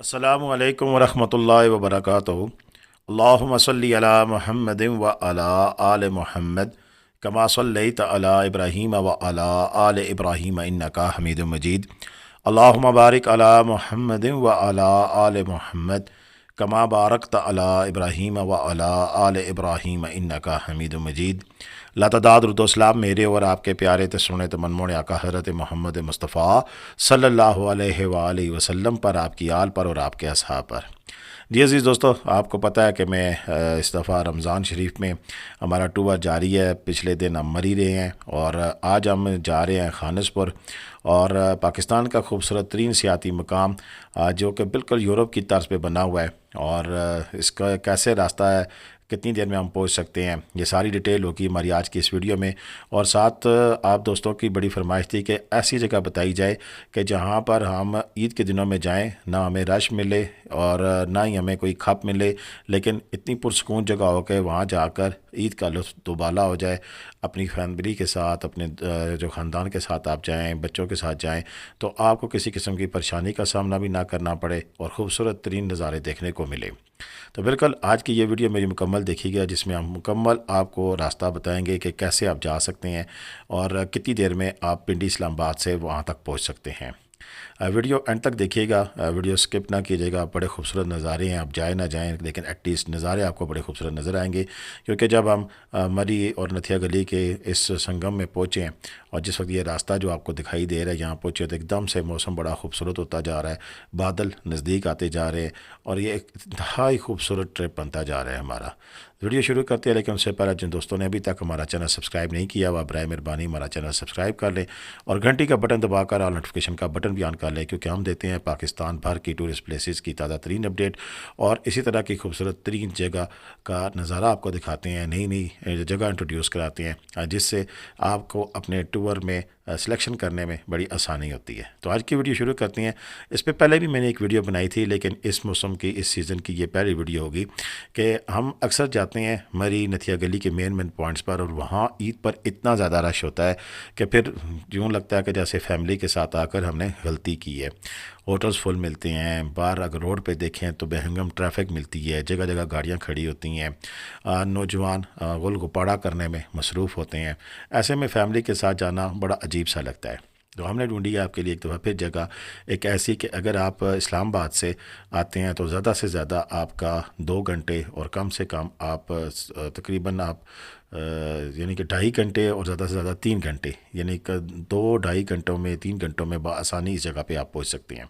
अस्सलामु अलैकुम वरहमतुल्लाहि वबरकातुहू। अल्लाहुम्मा सल्लि अला मुहम्मदिन व अला आले मुहम्मद कमा सल्लैता अला इब्राहीम व अला आले इब्राहीम इन्नका हमीदुम मजीद। अल्लाहुम्मा बारिक अला मुहम्मदिन व अला आले मुहम्मद कमा बारकता अला इब्राहीम व अला आले इब्राहीम इन्नका हमीदुम मजीद। लातदादरुद्दोसलाम मेरे और आपके प्यारे ते सुने तो मनमोने आका हज़रत मोहम्मद मुस्तफ़ा सल्लल्लाहु अलैहि वसल्लम पर, आपकी आल पर और आपके असहाब पर। जी अज़ीज़ दोस्तों, आपको पता है कि मैं इस दफ़ा रमज़ान शरीफ में हमारा टूर जारी है। पिछले दिन हम मर ही रहे हैं और आज हम जा रहे हैं खानसपुर और पाकिस्तान का खूबसूरत तरीन सियाती मकाम जो कि बिल्कुल यूरोप की तर्ज पे बना हुआ है। और इसका कैसे रास्ता है, कितनी देर में हम पहुंच सकते हैं, ये सारी डिटेल होगी हमारी आज की इस वीडियो में। और साथ आप दोस्तों की बड़ी फरमाइश थी कि ऐसी जगह बताई जाए कि जहां पर हम ईद के दिनों में जाएं, ना हमें रश मिले और ना ही हमें कोई खप मिले, लेकिन इतनी पुरसकून जगह हो के वहाँ जाकर ईद का लुत्फ़ दुबाला हो जाए। अपनी फैमिली के साथ, अपने जो ख़ानदान के साथ आप जाएं, बच्चों के साथ जाएं, तो आपको किसी किस्म की परेशानी का सामना भी ना करना पड़े और ख़ूबसूरत तरीन नज़ारे देखने को मिले। तो बिल्कुल आज की ये वीडियो मेरी मुकम्मल देखिएगा, जिसमें हम मुकम्मल आपको रास्ता बताएंगे कि कैसे आप जा सकते हैं और कितनी देर में आप पिंडी इस्लामाबाद से वहाँ तक पहुँच सकते हैं। वीडियो एंड तक देखिएगा, वीडियो स्किप ना कीजिएगा। बड़े खूबसूरत नज़ारे हैं, आप जाए ना जाएं लेकिन एटलीस्ट नज़ारे आपको बड़े खूबसूरत नज़र आएंगे। क्योंकि जब हम मरी और नथिया गली के इस संगम में पहुँचे और जिस वक्त ये रास्ता जो आपको दिखाई दे रहा है यहाँ पहुँचे, तो एकदम से मौसम बड़ा खूबसूरत होता जा रहा है, बादल नज़दीक आते जा रहे हैं और ये एक इंतहाई खूबसूरत ट्रिप बनता जा रहा है हमारा। वीडियो शुरू करते हैं, लेकिन उससे पहले जिन दोस्तों ने अभी तक हमारा चैनल सब्सक्राइब नहीं किया हुआ, बराए मेहरबानी हमारा चैनल सब्सक्राइब कर लें और घंटी का बटन दबाकर ऑल नोटिफिकेशन का बटन भी ऑन कर लें, क्योंकि हम देते हैं पाकिस्तान भर की टूरिस्ट प्लेसेस की ताज़ा तरीन अपडेट और इसी तरह की खूबसूरत तरीन जगह का नज़ारा आपको दिखाते हैं, नई नई जगह इंट्रोड्यूस कराते हैं, जिससे आपको अपने टूर में सिलेक्शन करने में बड़ी आसानी होती है। तो आज की वीडियो शुरू करते हैं। इस पर पहले भी मैंने एक वीडियो बनाई थी, लेकिन इस मौसम की, इस सीज़न की ये पहली वीडियो होगी कि हम अक्सर जाते हैं मरी नथिया गली के मेन पॉइंट्स पर और वहाँ ईद पर इतना ज़्यादा रश होता है कि फिर यूँ लगता है कि जैसे फैमिली के साथ आकर हमने गलती की है। होटल्स फुल मिलते हैं, बाहर अगर रोड पे देखें तो बेहंगम ट्रैफिक मिलती है, जगह जगह गाड़ियाँ खड़ी होती हैं, नौजवान गुल गुपाड़ा करने में मसरूफ़ होते हैं। ऐसे में फ़ैमिली के साथ जाना बड़ा अजीब सा लगता है। तो हमने ढूंढी है आपके लिए एक दफ़ा फिर जगह, एक ऐसी कि अगर आप इस्लामाबाद से आते हैं तो ज़्यादा से ज़्यादा आपका 2 घंटे और कम से कम आप तकरीबन आप यानी कि 2.5 घंटे और ज़्यादा से ज़्यादा 3 घंटे, यानी कि 2-2.5 घंटों में, 3 घंटों में बआसानी इस जगह पे आप पहुंच सकते हैं।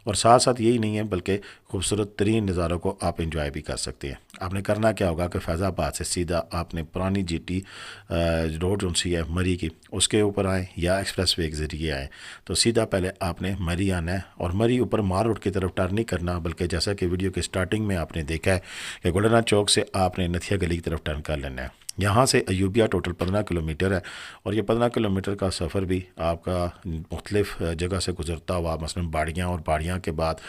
और साथ साथ यही नहीं है बल्कि खूबसूरत तरीन नज़ारों को आप इंजॉय भी कर सकते हैं। आपने करना क्या होगा कि फैज़ाबाद से सीधा आपने पुरानी जीटी रोड जो सी है मरी की, उसके ऊपर आएँ या एक्सप्रेस वे के ज़रिए आएँ, तो सीधा पहले आपने मरी आना है और मरी ऊपर मार रोड की तरफ टर्न नहीं करना, बल्कि जैसा कि वीडियो के स्टार्टिंग में आपने देखा है कि गोल्डना चौक से आपने नथिया गली की तरफ टर्न कर लेना है। यहाँ से अयूबिया टोटल 15 किलोमीटर है और ये 15 किलोमीटर का सफ़र भी आपका मुख्तलिफ़ जगह से गुज़रता हुआ, मसलन बाड़ियाँ और बाड़ियाँ के बाद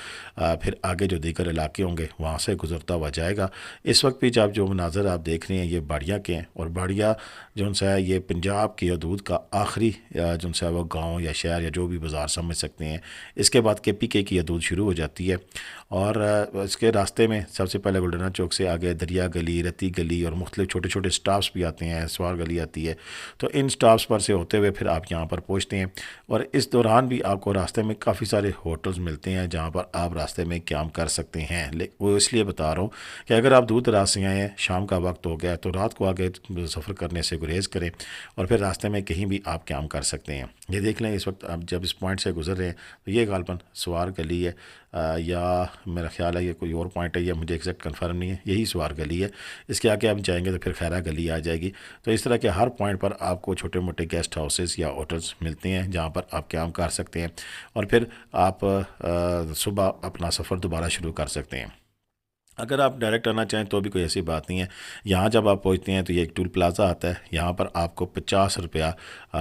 फिर आगे जो दीगर इलाके होंगे वहाँ से गुज़रता हुआ जाएगा। इस वक्त भी जब जो मनाज़र आप देख रहे हैं ये बाड़ियाँ के हैं और बाड़ियाँ जो सा है ये पंजाब की हदूद का आखिरी जो सा वो गाँव या शहर या जो भी बाज़ार समझ सकते हैं। इसके बाद KPK की हदूद शुरू हो जाती है और इसके रास्ते में सबसे पहले गोल्डना चौक से आगे दरिया गली, रती गली और मुख्तलिफ छोटे छोटे स्टॉप्स भी आते हैं, सवार गली आती है। तो इन स्टॉप्स पर से होते हुए फिर आप यहाँ पर पहुँचते हैं और इस दौरान भी आपको रास्ते में काफ़ी सारे होटल्स मिलते हैं जहाँ पर आप रास्ते में क़याम कर सकते हैं। वो इसलिए बता रहा हूँ कि अगर आप दूर दराज से आए हैं, शाम का वक्त हो गया, तो रात को आगे सफ़र करने से गुरेज़ करें और फिर रास्ते में कहीं भी आप क़याम कर सकते हैं। ये देख लें, इस वक्त आप जब इस पॉइंट से गुजर रहे हैं तो ये गालबन सवार गली है या मेरा ख्याल है ये कोई और पॉइंट है, या मुझे एग्जैक्ट कंफर्म नहीं है, यही सवार गली है। इसके आगे आप जाएंगे तो फिर खैरा गली आ जाएगी। तो इस तरह के हर पॉइंट पर आपको छोटे मोटे गेस्ट हाउसेस या होटल्स मिलते हैं जहाँ पर आप क़याम कर सकते हैं और फिर आप सुबह अपना सफ़र दोबारा शुरू कर सकते हैं। अगर आप डायरेक्ट आना चाहें तो भी कोई ऐसी बात नहीं है। यहाँ जब आप पहुँचते हैं तो ये एक टूल प्लाज़ा आता है, यहाँ पर आपको 50 रुपया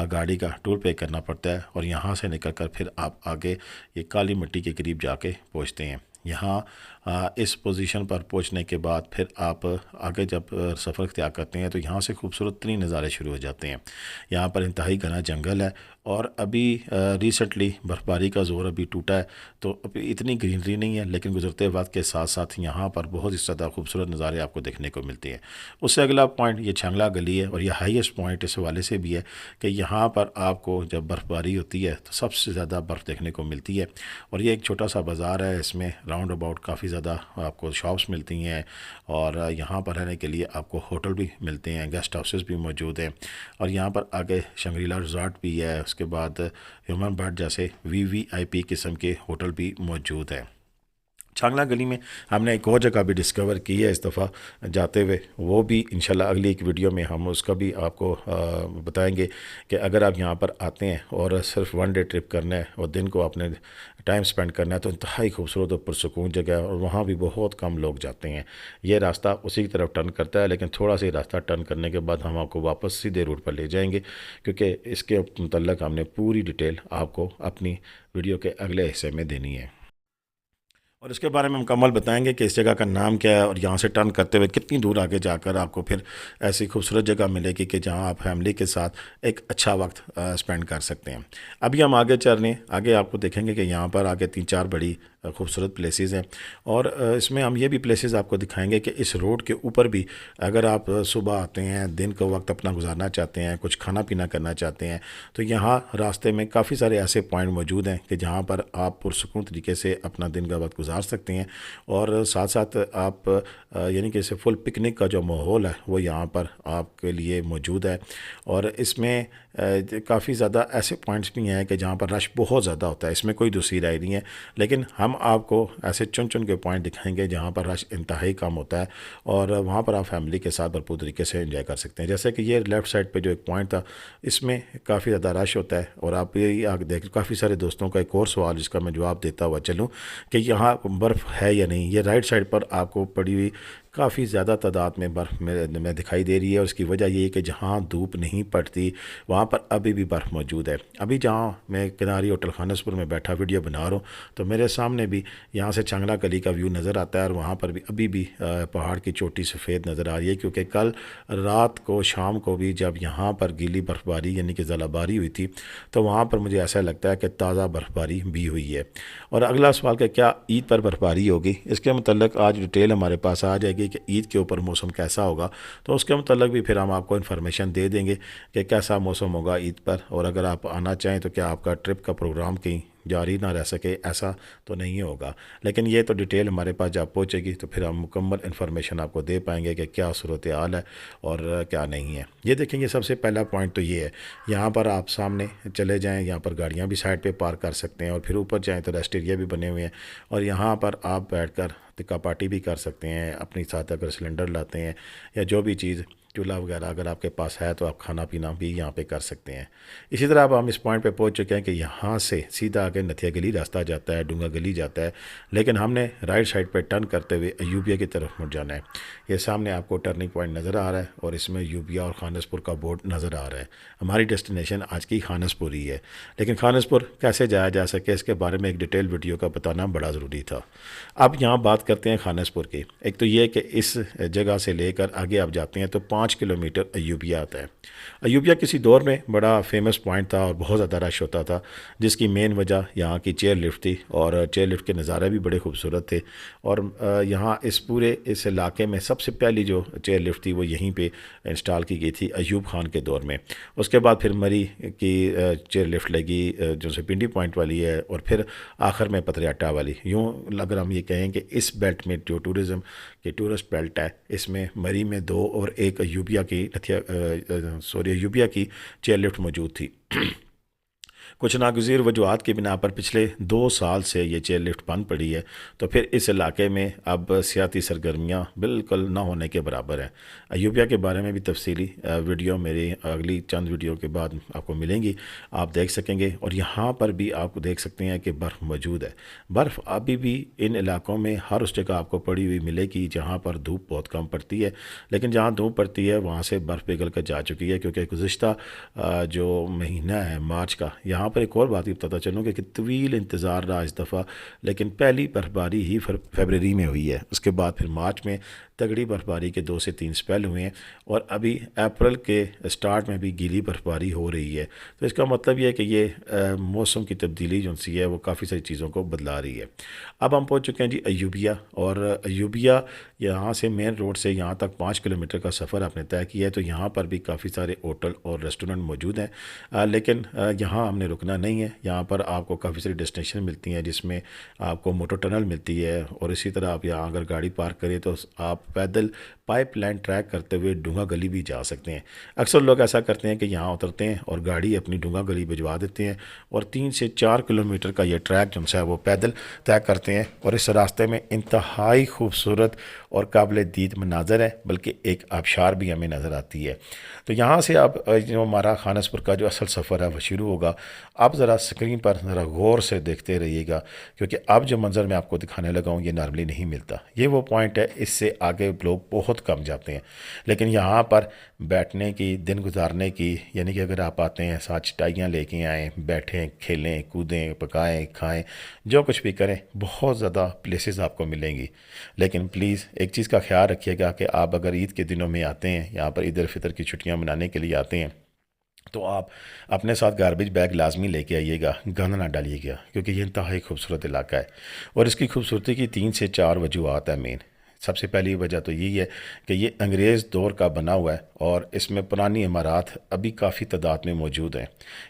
गाड़ी का टूल पे करना पड़ता है और यहाँ से निकल कर फिर आप आगे ये काली मिट्टी के करीब जाके पहुँचते हैं। यहाँ इस पोजीशन पर पहुँचने के बाद फिर आप आगे जब सफ़र इख्तियार करते हैं तो यहाँ से खूबसूरत तरीन नज़ारे शुरू हो जाते हैं। यहाँ पर इंतहाई घना जंगल है और अभी रिसेंटली बर्फ़बारी का ज़ोर अभी टूटा है, तो अभी इतनी ग्रीनरी नहीं है, लेकिन गुज़रते वक्त के साथ साथ यहाँ पर बहुत ही ज़्यादा खूबसूरत नज़ारे आपको देखने को मिलते हैं। उससे अगला पॉइंट ये छांगला गली है और यह हाईएस्ट पॉइंट इस हवाले से भी है कि यहाँ पर आपको जब बर्फ़बारी होती है तो सबसे ज़्यादा बर्फ़ देखने को मिलती है। और ये एक छोटा सा बाज़ार है, इसमें राउंड अबाउट काफ़ी ज़्यादा आपको शॉप्स मिलती हैं और यहाँ पर रहने के लिए आपको होटल भी मिलते हैं, गेस्ट हाउसेस भी मौजूद हैं। और यहाँ पर आगे शंग्रीला रिज़ॉर्ट भी है, उसके बाद ह्यूमन बर्ड जैसे वीवीआईपी किस्म के होटल भी मौजूद हैं। छांगला गली में हमने एक और जगह भी डिस्कवर की है इस दफ़ा जाते हुए, वो भी इंशाल्लाह अगली एक वीडियो में हम उसका भी आपको बताएंगे कि अगर आप यहाँ पर आते हैं और सिर्फ वन डे ट्रिप करना है और दिन को आपने टाइम स्पेंड करना है तो इंतहाई खूबसूरत और पुरसकून जगह है और वहाँ भी बहुत कम लोग जाते हैं। ये रास्ता उसी की तरफ टर्न करता है, लेकिन थोड़ा सा रास्ता टर्न करने के बाद हम आपको वापस सीधे रूट पर ले जाएंगे, क्योंकि इसके मतलब हमने पूरी डिटेल आपको अपनी वीडियो के अगले हिस्से में देनी है और इसके बारे में मुकम्मल बताएंगे कि इस जगह का नाम क्या है और यहाँ से टर्न करते हुए कितनी दूर आगे जाकर आपको फिर ऐसी खूबसूरत जगह मिलेगी कि जहाँ आप फैमिली के साथ एक अच्छा वक्त स्पेंड कर सकते हैं। अभी हम आगे चल रहे हैं, आगे आपको देखेंगे कि यहाँ पर आगे 3-4 बड़ी खूबसूरत प्लेसेस हैं और इसमें हम ये भी प्लेसेस आपको दिखाएंगे कि इस रोड के ऊपर भी अगर आप सुबह आते हैं, दिन का वक्त अपना गुजारना चाहते हैं, कुछ खाना पीना करना चाहते हैं, तो यहाँ रास्ते में काफ़ी सारे ऐसे पॉइंट मौजूद हैं कि जहाँ पर आप पुरसकून तरीके से अपना दिन का वक्त गुजार सकते हैं और साथ साथ आप यानी कि इसे फुल पिकनिक का जो माहौल है वो यहाँ पर आपके लिए मौजूद है। और इसमें काफ़ी ज़्यादा ऐसे पॉइंट्स भी हैं कि जहाँ पर रश बहुत ज़्यादा होता है, इसमें कोई दूसरी राय नहीं है, लेकिन हम आपको ऐसे चुन चुन के पॉइंट दिखाएंगे जहाँ पर रश इंतहाई कम होता है और वहाँ पर आप फैमिली के साथ भरपूर तरीके से एंजॉय कर सकते हैं। जैसे कि ये लेफ़्ट साइड पे जो एक पॉइंट था, इसमें काफ़ी ज़्यादा रश होता है और आप ये आगे देख, काफ़ी सारे दोस्तों का एक और सवाल जिसका मैं जवाब देता हुआ चलूँ कि यहाँ बर्फ़ है या नहीं। ये राइट साइड पर आपको पड़ी हुई काफ़ी ज़्यादा तादाद में बर्फ़ में दिखाई दे रही है और उसकी वजह ये है कि जहाँ धूप नहीं पड़ती वहाँ पर अभी भी बर्फ़ मौजूद है। अभी जहाँ मैं किनारी होटल खानसपुर में बैठा वीडियो बना रहा हूँ तो मेरे सामने भी यहाँ से छांगला गली का व्यू नज़र आता है और वहाँ पर भी अभी भी पहाड़ की चोटी सफ़ेद नज़र आ रही है, क्योंकि कल रात को शाम को भी जब यहाँ पर गीली बर्फ़बारी यानी कि ज़लाबारी हुई थी तो वहाँ पर मुझे ऐसा लगता है कि ताज़ा बर्फ़बारी भी हुई है। और अगला सवाल कि क्या ईद पर बर्फ़बारी होगी, इसके मतलब आज डिटेल हमारे पास आ जाएगी कि ईद के ऊपर मौसम कैसा होगा, तो उसके मतलब भी फिर हम आपको इन्फॉर्मेशन दे देंगे कि कैसा मौसम होगा ईद पर। और अगर आप आना चाहें तो क्या आपका ट्रिप का प्रोग्राम कहीं जारी ना रह सके, ऐसा तो नहीं होगा, लेकिन ये तो डिटेल हमारे पास जब पहुँचेगी तो फिर हम मुकम्मल इन्फॉर्मेशन आपको दे पाएंगे कि क्या सूरत हाल है और क्या नहीं है। ये देखेंगे, सबसे पहला पॉइंट तो ये है, यहाँ पर आप सामने चले जाएँ, यहाँ पर गाड़ियाँ भी साइड पे पार्क कर सकते हैं और फिर ऊपर जाएँ तो रेस्ट एरिया भी बने हुए हैं और यहाँ पर आप बैठकर टिक्का पार्टी भी कर सकते हैं। अपने साथ अगर सिलेंडर लाते हैं या जो भी चीज़ चूल्हा वगैरह अगर आपके पास है तो आप खाना पीना भी यहाँ पे कर सकते हैं। इसी तरह अब हम इस पॉइंट पे पहुँच चुके हैं कि यहाँ से सीधा आगे नथिया गली रास्ता जाता है, डूंगा गली जाता है, लेकिन हमने राइट साइड पे टर्न करते हुए अयूबिया की तरफ मुड़ जाना है। ये सामने आपको टर्निंग पॉइंट नज़र आ रहा है और इसमें अयूबिया और खानसपुर का बोर्ड नज़र आ रहा है। हमारी डेस्टिनेशन आज की खानसपुर ही है, लेकिन खानसपुर कैसे जाया जा सके इसके बारे में एक डिटेल वीडियो का बताना बड़ा ज़रूरी था। अब यहाँ बात करते हैं खानसपुर की। एक तो ये कि इस जगह से लेकर आगे आप जाते हैं तो 5 किलोमीटर अयूबिया आता है। अयूबिया किसी दौर में बड़ा फेमस पॉइंट था और बहुत ज़्यादा रश होता था, जिसकी मेन वजह यहाँ की चेयर लिफ्ट थी और चेयर लिफ्ट के नज़ारे भी बड़े खूबसूरत थे। और यहाँ इस इलाके में सबसे पहली जो चेयर लिफ्ट थी वो यहीं पे इंस्टॉल की गई थी अयूब खान के दौर में। उसके बाद फिर मरी की चेयर लिफ्ट लगी जो से पिंडी पॉइंट वाली है और फिर आखिर में पथरियाटा वाली। यूँ अगर हम ये कहें कि इस बेल्ट में जो टूरिज़म की टूरिस्ट बेल्ट है, इसमें मरी में 2 और एक अयूबिया की चेयर लिफ्ट मौजूद थी। कुछ नागज़ीर वजूहात की बिना पर पिछले 2 साल से ये चेयर लिफ्ट बंद पड़ी है, तो फिर इस इलाके में अब सियाती सरगर्मियाँ बिल्कुल ना होने के बराबर हैं। अयूबिया के बारे में भी तफसीली वीडियो मेरी अगली चंद वीडियो के बाद आपको मिलेंगी, आप देख सकेंगे। और यहाँ पर भी आप देख सकते हैं कि बर्फ़ मौजूद है। बर्फ़ अभी भी इन इलाकों में हर उस जगह आपको पड़ी हुई मिलेगी जहाँ पर धूप बहुत कम पड़ती है, लेकिन जहाँ धूप पड़ती है वहाँ से बर्फ़ पिघल कर जा चुकी है, क्योंकि गुज़िश्ता जो महीना है मार्च का, यहाँ यहाँ पर एक और बात भी बताता चलूँ कि तवील इंतज़ार रहा इस दफ़ा, लेकिन पहली बर्फ़बारी ही फरवरी में हुई है। उसके बाद फिर मार्च में तगड़ी बर्फ़बारी के 2 से 3 स्पेल हुए हैं और अभी अप्रैल के स्टार्ट में भी गीली बर्फ़बारी हो रही है। तो इसका मतलब ये है कि ये मौसम की तब्दीली जो सी है वो काफ़ी सारी चीज़ों को बदला रही है। अब हम पहुँच चुके हैं जी अयूबिया, और अयूबिया यहाँ से मेन रोड से यहाँ तक 5 किलोमीटर का सफ़र आपने तय किया है। तो यहाँ पर भी काफ़ी सारे होटल और रेस्टोरेंट मौजूद हैं, लेकिन यहाँ हमने रुकना नहीं है। यहाँ पर आपको काफ़ी सारी डेस्टिनेशन मिलती हैं जिसमें आपको मोटर टनल मिलती है, और इसी तरह आप यहाँ अगर गाड़ी पार्क करें तो आप पैदल पाइपलाइन ट्रैक करते हुए डूंगा गली भी जा सकते हैं। अक्सर लोग ऐसा करते हैं कि यहाँ उतरते हैं और गाड़ी अपनी डूंगा गली भिजवा देते हैं और 3 से 4 किलोमीटर का ये ट्रैक जो है वो पैदल तय करते हैं, और इस रास्ते में इंतहाई खूबसूरत और काबिल दीद मनाजर है, बल्कि एक आबशार भी हमें नज़र आती है। तो यहाँ से आप जो हमारा खानसपुर का जो असल सफ़र है वो शुरू होगा। आप ज़रा स्क्रीन पर ज़रा गौर से देखते रहिएगा, क्योंकि अब जो मंज़र मैं आपको दिखाने लगा हूँ ये नॉर्मली नहीं मिलता। ये वो पॉइंट है, इससे आगे लोग बहुत कम जाते हैं, लेकिन यहाँ पर बैठने की, दिन गुजारने की, यानी कि अगर आप आते हैं साथ चटाइयाँ लेके आएँ, बैठें, खेलें, कूदें, पकाएं, खाएं, जो कुछ भी करें, बहुत ज़्यादा प्लेसेस आपको मिलेंगी। लेकिन प्लीज़ एक चीज़ का ख्याल रखिएगा कि आप अगर ईद के दिनों में आते हैं, यहाँ पर ईद उल फितर की छुट्टियाँ मनाने के लिए आते हैं, तो आप अपने साथ गार्बेज बैग लाजमी लेके आइएगा, गंद ना डालिएगा, क्योंकि ये इंतहाई खूबसूरत इलाका है। और इसकी खूबसूरती की 3 से 4 वजूहत है मेन। सबसे पहली वजह तो यही है कि ये अंग्रेज़ दौर का बना हुआ है और इसमें पुरानी इमारत अभी काफ़ी तादाद में मौजूद हैं।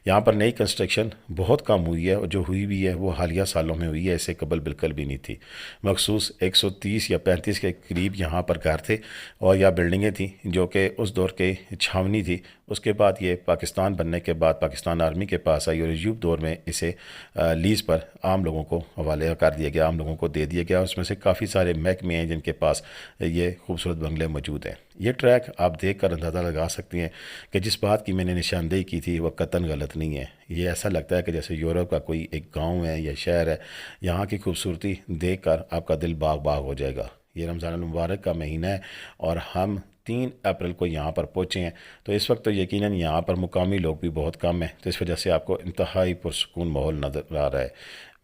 यहाँ पर नई कंस्ट्रक्शन बहुत कम हुई है, और जो हुई भी है वो हालिया सालों में हुई है, इससे कबल बिल्कुल भी नहीं थी। मखसूस 130 या 35 के करीब यहाँ पर घर थे और या बिल्डिंगें थी जो कि उस दौर के छावनी थी। उसके बाद ये पाकिस्तान बनने के बाद पाकिस्तान आर्मी के पास आई और अयूब दौर में इसे लीज़ पर आम लोगों को हवाले कर दिया गया, आम लोगों को दे दिया गया। उसमें से काफ़ी सारे महकमे हैं जिनके पास ये खूबसूरत बंगले मौजूद हैं। ये ट्रैक आप देख कर अंदाज़ा लगा सकते हैं कि जिस बात की मैंने निशानदेही की थी वह कतन गलत नहीं है। ये ऐसा लगता है कि जैसे यूरोप का कोई एक गांव है या शहर है। यहाँ की खूबसूरती देख कर आपका दिल बाग बाग हो जाएगा। ये रमज़ान मुबारक का महीना है और हम 3 अप्रैल को यहाँ पर पहुँचे हैं, तो इस वक्त तो यकीनन यहाँ पर मुकामी लोग भी बहुत कम हैं, तो इस वजह से आपको इंतहाई पुरसुकून माहौल नज़र आ रहा है।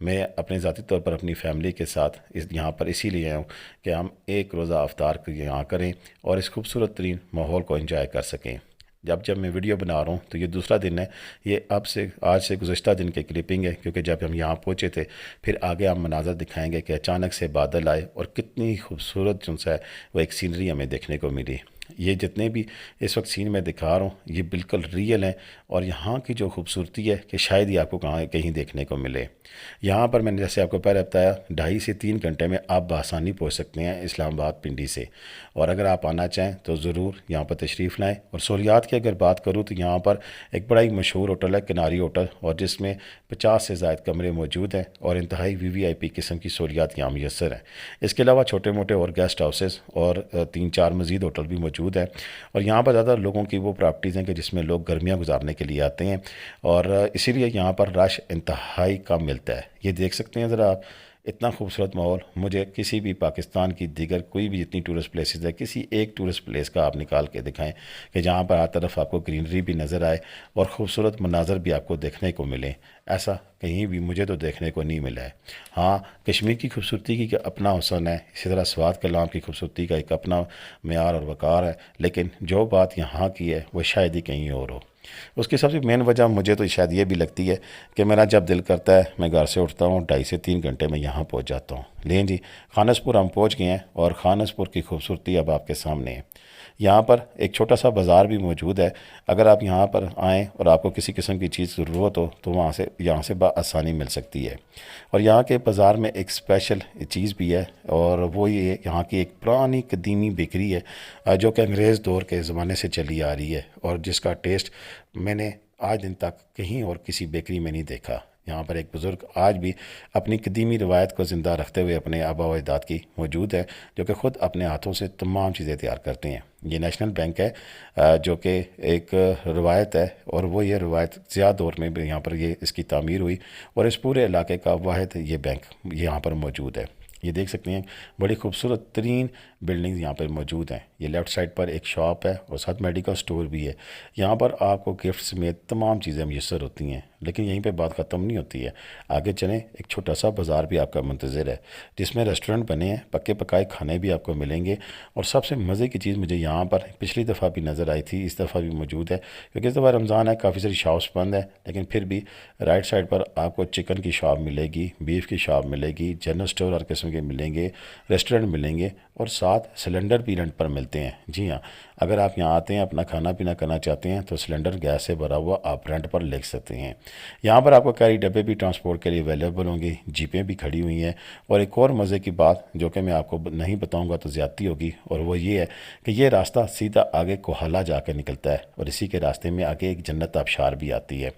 मैं अपने ज़ाती तौर पर अपनी फ़ैमिली के साथ यहाँ पर इसीलिए आया हूँ कि हम एक रोज़ा अफ्तार यहाँ करें और इस खूबसूरत तरीन माहौल को एंजॉय कर सकें। जब मैं वीडियो बना रहा हूँ तो ये दूसरा दिन है, ये आज से गुज़श्ता दिन की क्लिपिंग है, क्योंकि जब हम यहाँ पहुँचे थे फिर आगे हम मनाज़र दिखाएंगे कि अचानक से बादल आए और कितनी खूबसूरत जो है वो एक सीनरी हमें देखने को मिली। ये जितने भी इस वक्त सीन मैं दिखा रहा हूँ ये बिल्कुल रियल हैं, और यहाँ की जो खूबसूरती है कि शायद ही आपको कहीं देखने को मिले। यहाँ पर मैंने जैसे आपको पहले बताया 2.5 से 3 घंटे में आप बआसानी पहुँच सकते हैं इस्लामाबाद पिंडी से, और अगर आप आना चाहें तो ज़रूर यहाँ पर तशरीफ़ लाएँ। और सहूलियात की अगर बात करूँ तो यहाँ पर एक बड़ा ही मशहूर होटल है किनारी होटल, और जिसमें 50 से ज़ायद कमरे मौजूद हैं और इंतहाई VVIP किस्म की सहूलियात यहाँ मैसर हैं। इसके अलावा छोटे मोटे और गेस्ट हाउसेस और 3-4 मज़ीद होटल भी मौजूद है। और यहाँ पर ज़्यादा लोगों की वो प्रॉपर्टीज़ हैं कि जिसमें लोग गर्मियाँ गुजारने के लिए आते हैं, और इसीलिए यहाँ पर रश इंतहाई कम मिलता है। ये देख सकते हैं ज़रा आप, इतना खूबसूरत माहौल मुझे किसी भी पाकिस्तान की दीगर कोई भी जितनी टूरिस्ट प्लेसेस है, किसी एक टूरिस्ट प्लेस का आप निकाल के दिखाएं कि जहाँ पर हर तरफ आपको ग्रीनरी भी नज़र आए और ख़ूबसूरत मनाजर भी आपको देखने को मिले। ऐसा कहीं भी मुझे तो देखने को नहीं मिला है। हाँ, कश्मीर की खूबसूरती की अपना हुस्न है, इसी तरह स्वात कलाम की खूबसूरती का एक अपना मेयार और वक़ार है, लेकिन जो बात यहाँ की है वो शायद ही कहीं और हो। उसकी सबसे मेन वजह मुझे तो शायद ये भी लगती है कि मेरा जब दिल करता है मैं घर से उठता हूँ 2.5 से 3 घंटे में यहाँ पहुँच जाता हूँ। लेकिन जी खानसपुर हम पहुँच गए हैं और खानसपुर की खूबसूरती अब आपके सामने है। यहाँ पर एक छोटा सा बाज़ार भी मौजूद है। अगर आप यहाँ पर आएँ और आपको किसी किस्म की चीज़ ज़रूरत हो तो यहाँ से आसानी मिल सकती है। और यहाँ के बाज़ार में एक स्पेशल चीज़ भी है, और वो ये यहाँ की एक पुरानी कदीमी बेकरी है जो कि अंग्रेज़ दौर के ज़माने से चली आ रही है, और जिसका टेस्ट मैंने आज दिन तक कहीं और किसी बेकरी में नहीं देखा। यहाँ पर एक बुज़ुर्ग आज भी अपनी कदीमी रवायत को ज़िंदा रखते हुए अपने आबा व अजदाद की मौजूद है, जो कि ख़ुद अपने हाथों से तमाम चीज़ें तैयार करते हैं। ये नेशनल बैंक है जो कि एक रवायत है, और वो ये रवायत ज़िया दौर में भी यहाँ पर ये इसकी तामीर हुई, और इस पूरे इलाके का वाहिद ये बैंक यहाँ पर मौजूद है। ये देख सकते हैं बड़ी खूबसूरत तरीन बिल्डिंग्स यहाँ पर मौजूद हैं। ये लेफ़्ट साइड पर एक शॉप है और साथ मेडिकल स्टोर भी है। यहाँ पर आपको गिफ्ट समेत तमाम चीज़ें मैसर होती हैं, लेकिन यहीं पे बात ख़त्म नहीं होती है। आगे चलें, एक छोटा सा बाज़ार भी आपका मुंतज़िर है जिसमें रेस्टोरेंट बने हैं, पक्के पकाए खाने भी आपको मिलेंगे। और सबसे मज़े की चीज़ मुझे यहाँ पर पिछली दफ़ा भी नज़र आई थी, इस दफ़ा भी मौजूद है, क्योंकि इस दफ़ा रमज़ान है, काफ़ी सारी शॉप्स बंद है, लेकिन फिर भी राइट साइड पर आपको चिकन की शॉप मिलेगी, बीफ की शॉप मिलेगी, जनरल स्टोर हर किस्म के मिलेंगे, रेस्टोरेंट मिलेंगे, और साथ सिलेंडर भी रेंट पर मिलते हैं। जी हाँ, अगर आप यहाँ आते हैं अपना खाना पीना करना चाहते हैं तो सिलेंडर गैस से भरा हुआ आप रेंट पर ले सकते हैं। यहाँ पर आपको कैरी डब्बे भी ट्रांसपोर्ट के लिए अवेलेबल होंगे, जीपें भी खड़ी हुई हैं। और एक और मज़े की बात जो कि मैं आपको नहीं बताऊँगा तो ज़्यादती होगी, और वो ये है कि ये रास्ता सीधा आगे कोहाला जाकर निकलता है, और इसी के रास्ते में आगे एक जन्नत आबशार भी आती है।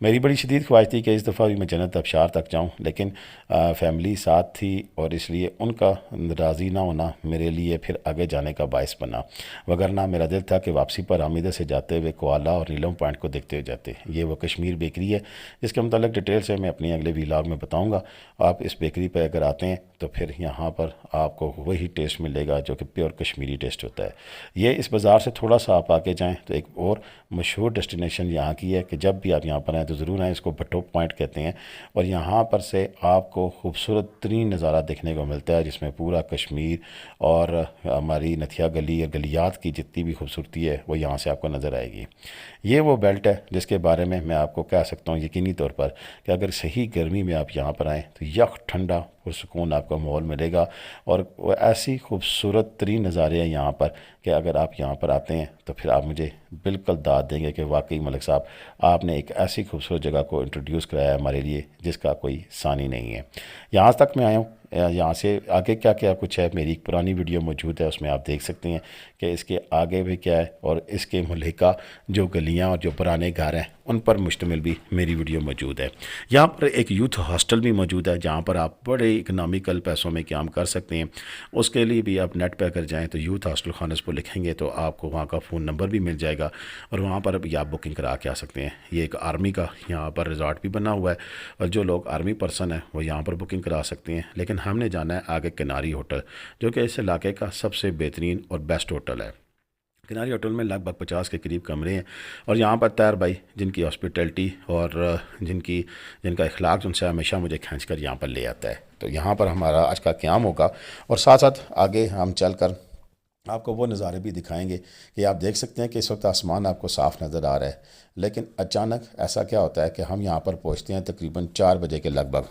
मेरी बड़ी शदीद ख्वाहिश थी कि इस दफ़ा भी मैं जन्नत आबशार तक जाऊँ, लेकिन फैमिली साथ थी और इसलिए उनका राज़ी ना होना मेरे लिए फिर आगे जाने का बायस बना, वगरना मेरा दिल था कि वापसी पर हामिदा से जाते हुए कोआला और नीलम पॉइंट को देखते हुए जाते। ये वो कश्मीर बेकरी है जिसके मतलब डिटेल से मैं अपनी अगले व्लॉग में बताऊंगा। आप इस बेकरी पर अगर आते हैं तो फिर यहाँ पर आपको वही टेस्ट मिलेगा जो कि प्योर कश्मीरी टेस्ट होता है। ये इस बाज़ार से थोड़ा सा आप आके जाएँ तो एक और मशहूर डेस्टिनेशन यहाँ की है कि जब भी आप यहाँ पर आएँ तो ज़रूर आएँ, इसको भट्टो पॉइंट कहते हैं। और यहाँ पर से आपको खूबसूरत तरीन नज़ारा देखने को मिलता है जिसमें पूरा कश्मीर और हमारी नथिया गली और गलियात की जितनी भी खूबसूरती है वो यहाँ से आपको नज़र आएगी। ये वो बेल्ट है जिसके बारे में मैं आपको कह सकता हूँ यकीनी तौर पर कि अगर सही गर्मी में आप यहाँ पर आएँ तो यख ठंडा पुरसुकून आपको माहौल मिलेगा, और वो ऐसी खूबसूरत तरीन नज़ारे हैं यहाँ पर कि अगर आप यहाँ पर आते हैं तो फिर आप मुझे बिल्कुल दाद देंगे कि वाकई मलिक साहब आपने एक ऐसी खूबसूरत जगह को इंट्रोड्यूस कराया है हमारे लिए जिसका कोई सानी नहीं है। यहाँ तक मैं आया हूँ, यहाँ से आगे क्या क्या कुछ है मेरी एक पुरानी वीडियो मौजूद है, उसमें आप देख सकते हैं कि इसके आगे भी क्या है, और इसके मुल्हिका जो गलियाँ और जो पुराने घर हैं उन पर मुश्तमिल भी मेरी वीडियो मौजूद है। यहाँ पर एक यूथ हॉस्टल भी मौजूद है जहाँ पर आप बड़े इकनॉमिकल पैसों में काम कर सकते हैं। उसके लिए भी आप नेट पर अगर जाएँ तो यूथ हॉस्टल खानसपुर लिखेंगे तो आपको वहाँ का फ़ोन नंबर भी मिल जाएगा, और वहाँ पर भी आप बुकिंग करा के आ सकते हैं। ये एक आर्मी का यहाँ पर रिज़ॉर्ट भी बना हुआ है, और जो लोग आर्मी पर्सन हैं वो यहाँ पर बुकिंग करा सकते हैं। लेकिन हमने जाना है आगे किनारी होटल, जो कि इस इलाके का सबसे बेहतरीन और बेस्ट होटल है। किनारी होटल में लगभग 50 के करीब कमरे हैं, और यहाँ पर तैर भाई जिनकी हॉस्पिटैलिटी और जिनका इखलाक उनसे हमेशा मुझे खींच कर यहाँ पर ले आता है। तो यहाँ पर हमारा आज का क़याम होगा, और साथ साथ आगे हम चल कर आपको वो नज़ारे भी दिखाएंगे कि आप देख सकते हैं कि इस वक्त आसमान आपको साफ़ नज़र आ रहा है, लेकिन अचानक ऐसा क्या होता है कि हम यहाँ पर पहुँचते हैं तकरीबन 4 बजे के लगभग,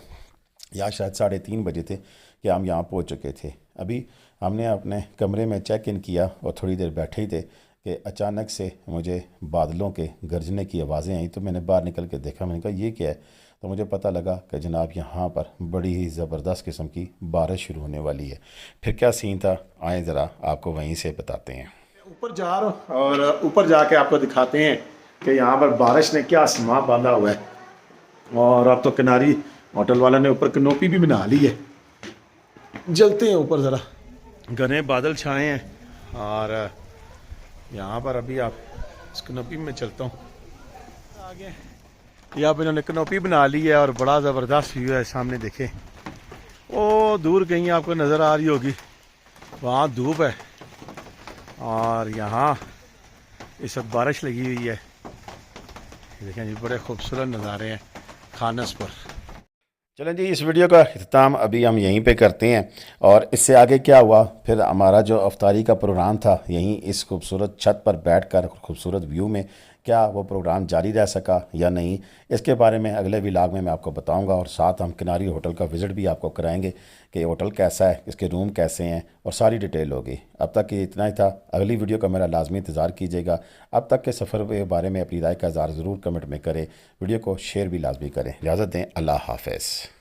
या शायद 3:30 बजे थे कि हम यहाँ पहुँच चुके थे। अभी हमने अपने कमरे में चेक इन किया और थोड़ी देर बैठे ही थे कि अचानक से मुझे बादलों के गरजने की आवाज़ें आई। तो मैंने बाहर निकल के देखा, मैंने कहा ये क्या है, तो मुझे पता लगा कि जनाब यहाँ पर बड़ी ही ज़बरदस्त किस्म की बारिश शुरू होने वाली है। फिर क्या सीन था, आए ज़रा आपको वहीं से बताते हैं। ऊपर जा रहा हूँ और ऊपर जाके आपको दिखाते हैं कि यहाँ पर बारिश ने क्या समा बांधा हुआ है, और अब तो किनारी होटल वाला ने ऊपर कनोपी भी बना ली है। जलते हैं ऊपर, ज़रा घने बादल छाए हैं, और यहाँ पर अभी आप इस कनोपी में चलता हूँ आगे। यहाँ पर इन्होंने कनोपी बना ली है और बड़ा ज़बरदस्त व्यू है। सामने देखें, ओ दूर कहीं आपको नज़र आ रही होगी, वहाँ धूप है, और यहाँ इस वक्त बारिश लगी हुई है। देखें जी, बड़े खूबसूरत नज़ारे हैं खानसपुर। चलें जी, इस वीडियो का इख्तिताम अभी हम यहीं पे करते हैं, और इससे आगे क्या हुआ फिर हमारा जो अफ्तारी का प्रोग्राम था यहीं इस खूबसूरत छत पर बैठकर खूबसूरत व्यू में, क्या वो प्रोग्राम जारी रह सका या नहीं, इसके बारे में अगले व्लॉग में मैं आपको बताऊंगा। और साथ हम किनारी होटल का विज़िट भी आपको कराएंगे कि होटल कैसा है, इसके रूम कैसे हैं, और सारी डिटेल होगी। अब तक ये इतना ही था, अगली वीडियो का मेरा लाजमी इंतज़ार कीजिएगा। अब तक के सफ़र के बारे में अपनी राय का इज़हार ज़रूर कमेंट में करें, वीडियो को शेयर भी लाजमी करें। इजाज़त दें, अल्लाह हाफ़िज़।